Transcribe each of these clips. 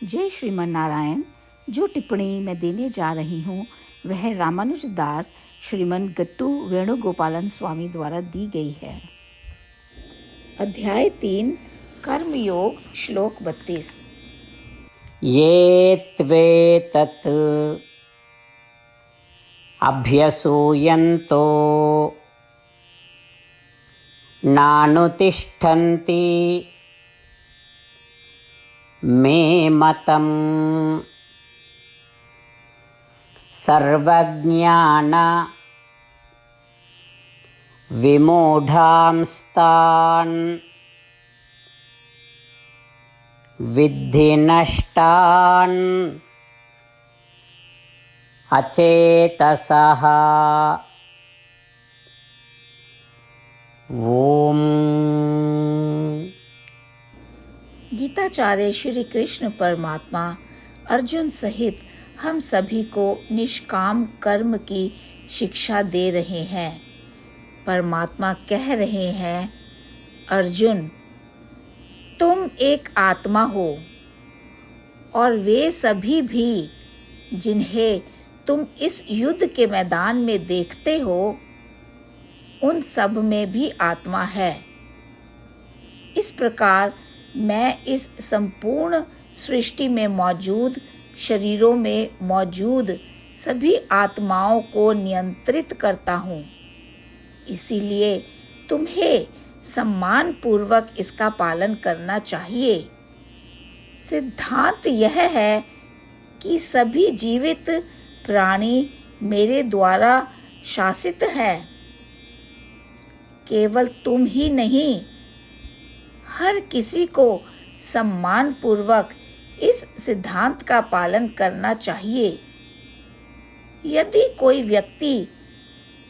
जय श्रीमन नारायण। जो टिप्पणी मैं देने जा रही हूँ वह रामानुज दास श्रीमन गट्टू वेणुगोपालन स्वामी द्वारा दी गई है। अध्याय 3 कर्मयोग, श्लोक 32। ये त्वेतत् अभ्यसूयन्तो नानुतिष्ठन्ति मे मतम् सर्वज्ञान विमूढांस्तान् विद्धि नष्टान् अचेतसः। ओम। गीताचार्य श्री कृष्ण परमात्मा अर्जुन सहित हम सभी को निष्काम कर्म की शिक्षा दे रहे हैं। परमात्मा कह रहे हैं, अर्जुन, तुम एक आत्मा हो और वे सभी भी जिन्हें तुम इस युद्ध के मैदान में देखते हो उन सब में भी आत्मा है। इस प्रकार मैं इस संपूर्ण सृष्टि में मौजूद शरीरों में मौजूद सभी आत्माओं को नियंत्रित करता हूँ। इसीलिए तुम्हें सम्मान पूर्वक इसका पालन करना चाहिए। सिद्धांत यह है कि सभी जीवित प्राणी मेरे द्वारा शासित है। केवल तुम ही नहीं, हर किसी को सम्मान पूर्वक इस सिद्धांत का पालन करना चाहिए। यदि कोई व्यक्ति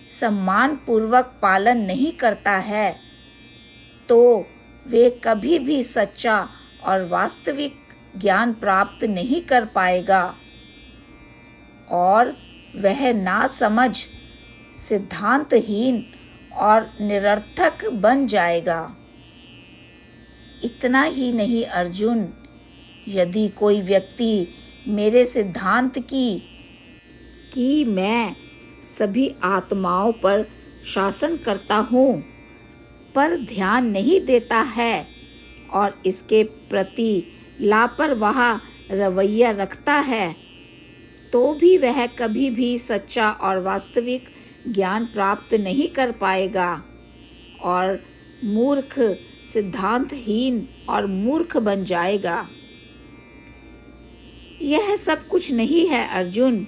सम्मान पूर्वक पालन नहीं करता है तो वे कभी भी सच्चा और वास्तविक ज्ञान प्राप्त नहीं कर पाएगा और वह नासमझ, सिद्धांतहीन और निरर्थक बन जाएगा। इतना ही नहीं अर्जुन, यदि कोई व्यक्ति मेरे सिद्धांत की मैं सभी आत्माओं पर शासन करता हूँ पर ध्यान नहीं देता है और इसके प्रति लापरवाह रवैया रखता है तो भी वह कभी भी सच्चा और वास्तविक ज्ञान प्राप्त नहीं कर पाएगा और मूर्ख, सिद्धांतहीन और मूर्ख बन जाएगा। यह सब कुछ नहीं है अर्जुन।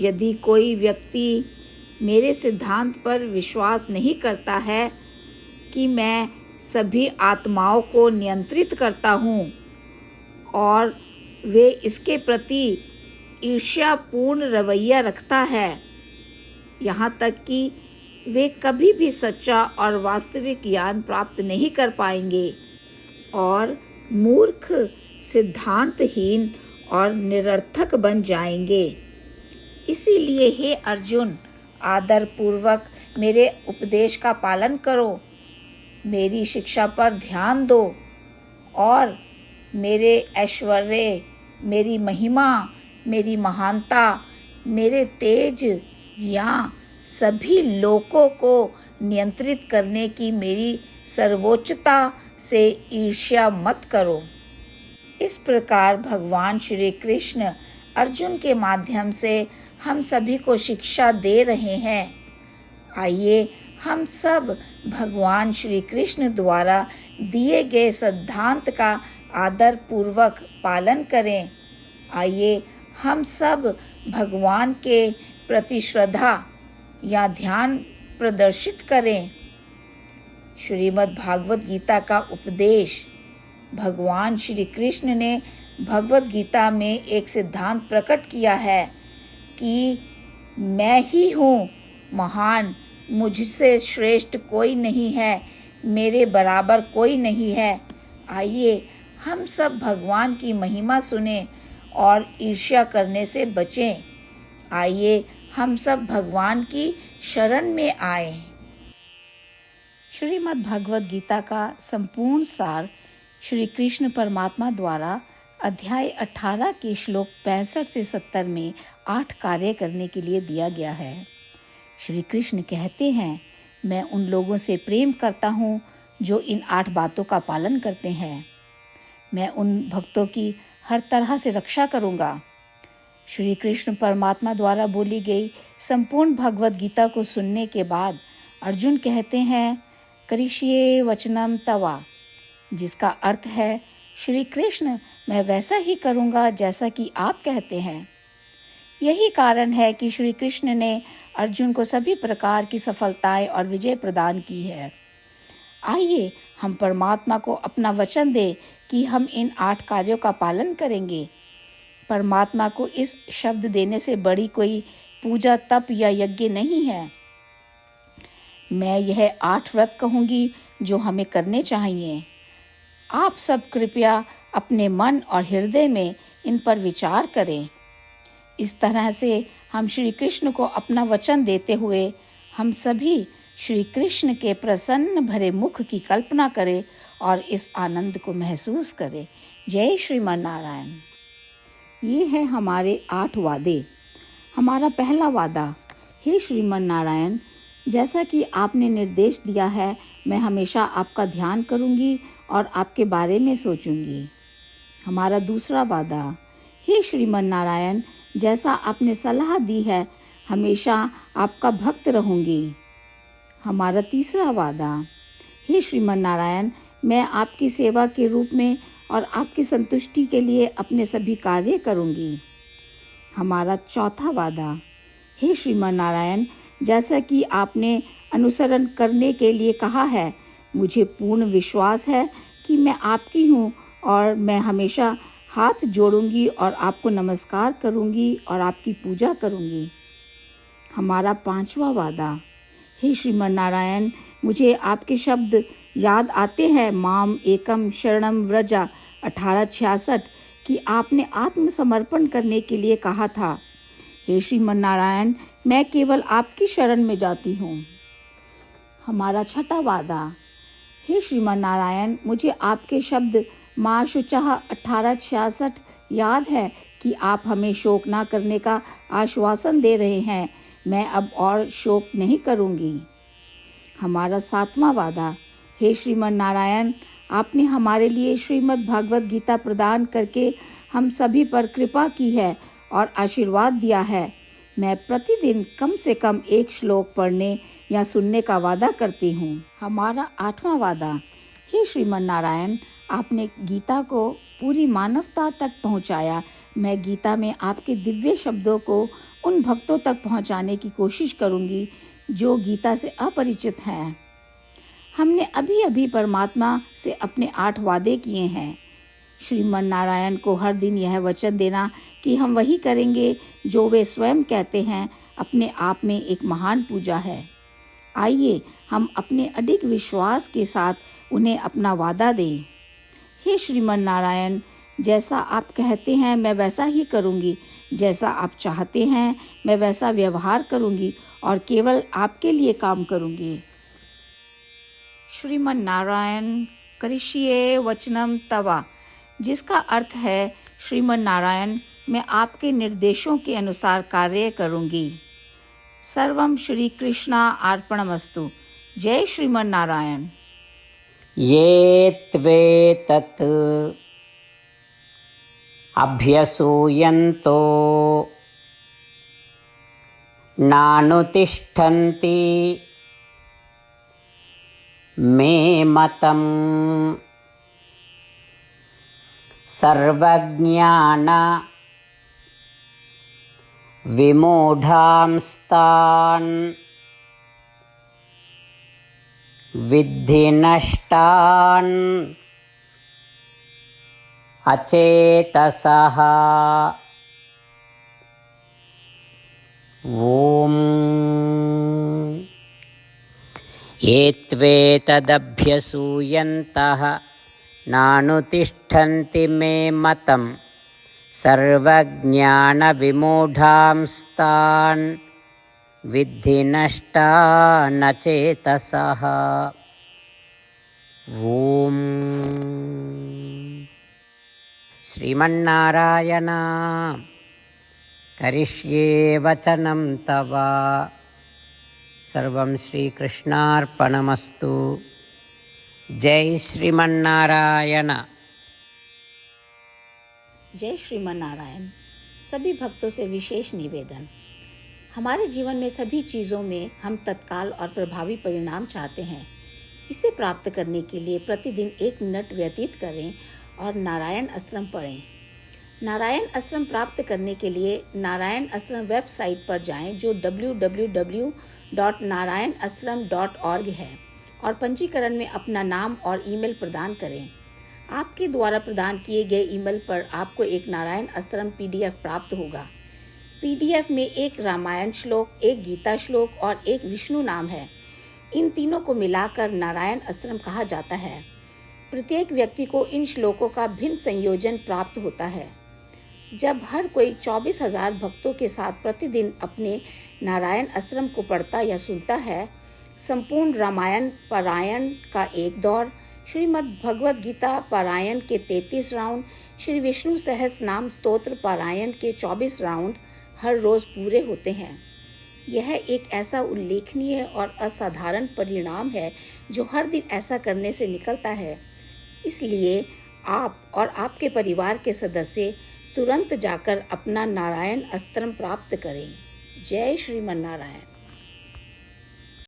यदि कोई व्यक्ति मेरे सिद्धांत पर विश्वास नहीं करता है कि मैं सभी आत्माओं को नियंत्रित करता हूँ और वे इसके प्रति ईर्ष्यापूर्ण रवैया रखता है, यहाँ तक कि वे कभी भी सच्चा और वास्तविक ज्ञान प्राप्त नहीं कर पाएंगे और मूर्ख, सिद्धांतहीन और निरर्थक बन जाएंगे। इसीलिए हे अर्जुन, आदर पूर्वक मेरे उपदेश का पालन करो, मेरी शिक्षा पर ध्यान दो और मेरे ऐश्वर्य, मेरी महिमा, मेरी महानता, मेरे तेज या सभी लोकों को नियंत्रित करने की मेरी सर्वोच्चता से ईर्ष्या मत करो। इस प्रकार भगवान श्री कृष्ण अर्जुन के माध्यम से हम सभी को शिक्षा दे रहे हैं। आइए हम सब भगवान श्री कृष्ण द्वारा दिए गए सिद्धांत का आदर पूर्वक पालन करें। आइए हम सब भगवान के प्रति श्रद्धा या ध्यान प्रदर्शित करें। श्रीमद् भागवत गीता का उपदेश। भगवान श्री कृष्ण ने भगवत गीता में एक सिद्धांत प्रकट किया है कि मैं ही हूँ महान, मुझसे श्रेष्ठ कोई नहीं है, मेरे बराबर कोई नहीं है। आइए हम सब भगवान की महिमा सुने और ईर्ष्या करने से बचें। आइए हम सब भगवान की शरण में आए। श्रीमद् भगवद गीता का संपूर्ण सार श्री कृष्ण परमात्मा द्वारा अध्याय 18 के श्लोक 65 से 70 में 8 कार्य करने के लिए दिया गया है। श्री कृष्ण कहते हैं, मैं उन लोगों से प्रेम करता हूँ जो इन 8 बातों का पालन करते हैं। मैं उन भक्तों की हर तरह से रक्षा करूँगा। श्री कृष्ण परमात्मा द्वारा बोली गई संपूर्ण भगवत गीता को सुनने के बाद अर्जुन कहते हैं, करिष्ये वचनम तवा, जिसका अर्थ है, श्री कृष्ण, मैं वैसा ही करूँगा जैसा कि आप कहते हैं। यही कारण है कि श्री कृष्ण ने अर्जुन को सभी प्रकार की सफलताएं और विजय प्रदान की है। आइए हम परमात्मा को अपना वचन दें कि हम इन 8 कार्यों का पालन करेंगे। परमात्मा को इस शब्द देने से बड़ी कोई पूजा, तप या यज्ञ नहीं है। मैं यह 8 व्रत कहूँगी जो हमें करने चाहिए। आप सब कृपया अपने मन और हृदय में इन पर विचार करें। इस तरह से हम श्री कृष्ण को अपना वचन देते हुए हम सभी श्री कृष्ण के प्रसन्न भरे मुख की कल्पना करें और इस आनंद को महसूस करें। जय श्रीमन नारायण। ये है हमारे 8 वादे। हमारा पहला वादा, हे श्रीमन नारायण, जैसा कि आपने निर्देश दिया है, मैं हमेशा आपका ध्यान करूंगी और आपके बारे में सोचूंगी। हमारा दूसरा वादा, हे श्रीमन नारायण, जैसा आपने सलाह दी है, हमेशा आपका भक्त रहूंगी। हमारा तीसरा वादा, हे श्रीमन नारायण, मैं आपकी सेवा के रूप में और आपकी संतुष्टि के लिए अपने सभी कार्य करूंगी। हमारा चौथा वादा, हे श्रीमन नारायण, जैसा कि आपने अनुसरण करने के लिए कहा है, मुझे पूर्ण विश्वास है कि मैं आपकी हूँ और मैं हमेशा हाथ जोड़ूंगी और आपको नमस्कार करूंगी और आपकी पूजा करूंगी। हमारा पांचवा वादा, हे श्रीमन नारायण, मुझे आपके शब्द याद आते हैं, माम एकम शरणम व्रजा 1866, कि आपने आत्मसमर्पण करने के लिए कहा था। हे श्रीमन नारायण, मैं केवल आपकी शरण में जाती हूँ। हमारा छठा वादा, हे श्रीमन नारायण, मुझे आपके शब्द माँ शुचः 1866 याद है कि आप हमें शोक ना करने का आश्वासन दे रहे हैं। मैं अब और शोक नहीं करूँगी। हमारा 7वां वादा, हे श्रीमन नारायण, आपने हमारे लिए श्रीमद् भागवत गीता प्रदान करके हम सभी पर कृपा की है और आशीर्वाद दिया है। मैं प्रतिदिन कम से कम 1 श्लोक पढ़ने या सुनने का वादा करती हूँ। हमारा 8वां वादा, हे श्रीमन नारायण, आपने गीता को पूरी मानवता तक पहुँचाया। मैं गीता में आपके दिव्य शब्दों को उन भक्तों तक पहुँचाने की कोशिश करूँगी जो गीता से अपरिचित हैं। हमने अभी अभी परमात्मा से अपने 8 वादे किए हैं। श्रीमन नारायण को हर दिन यह वचन देना कि हम वही करेंगे जो वे स्वयं कहते हैं, अपने आप में एक महान पूजा है। आइए हम अपने अडिग विश्वास के साथ उन्हें अपना वादा दें। हे श्रीमन नारायण, जैसा आप कहते हैं मैं वैसा ही करूँगी। जैसा आप चाहते हैं मैं वैसा व्यवहार करूँगी और केवल आपके लिए काम करूँगी। श्रीमन नारायण करिष्ये वचनम तवा, जिसका अर्थ है, श्रीमन नारायण, मैं आपके निर्देशों के अनुसार कार्य करूँगी। सर्वम श्री कृष्णा अर्पणमस्तु। जय श्रीमन नारायण। ये त्वेतत् अभ्यसूयन्तो नानुतिष्ठन्ति मे मतम् सर्वज्ञान विमूढांस्तान् विद्धि नष्टान् अचेतसः। ॐ ये त्वेतदभ्यसूयन्तः नानुतिष्ठन्ति मे मतम् सर्वज्ञानविमूढांस्तान् विद्धि नष्टानचेतसः। ॐ श्रीमन्नारायण करिष्ये वचनं तव। सर्वं श्रीकृष्णार्पणमस्तु। जय श्रीमन्नारायण। जय श्रीमन्नारायण। सभी भक्तों से विशेष निवेदन, हमारे जीवन में सभी चीज़ों में हम तत्काल और प्रभावी परिणाम चाहते हैं। इसे प्राप्त करने के लिए प्रतिदिन 1 मिनट व्यतीत करें और नारायण अस्त्रम पढ़ें। नारायण अस्त्रम प्राप्त करने के लिए नारायण अस्त्रम वेबसाइट पर जाएं, जो www.narayanastram.org है, और पंजीकरण में अपना नाम और ईमेल प्रदान करें। आपके द्वारा प्रदान किए गए ईमेल पर आपको एक नारायण अस्त्रम PDF प्राप्त होगा। PDF में 1 रामायण श्लोक, 1 गीता श्लोक और 1 विष्णु नाम है। इन तीनों को मिलाकर नारायण अस्त्रम कहा जाता है। प्रत्येक व्यक्ति को इन श्लोकों का भिन्न संयोजन प्राप्त होता है। जब हर कोई 24,000 भक्तों के साथ प्रतिदिन अपने नारायण अस्त्रम को पढ़ता या सुनता है, संपूर्ण रामायण पारायण का 1 दौर, श्रीमद् भगवद गीता पारायण के 33 राउंड, श्री विष्णु सहस्रनाम स्तोत्र पारायण के 24 राउंड हर रोज़ पूरे होते हैं। यह एक ऐसा उल्लेखनीय और असाधारण परिणाम है जो हर दिन ऐसा करने से निकलता है। इसलिए आप और आपके परिवार के सदस्य तुरंत जाकर अपना नारायण अस्त्रम प्राप्त करें। जय श्रीमन्नारायण।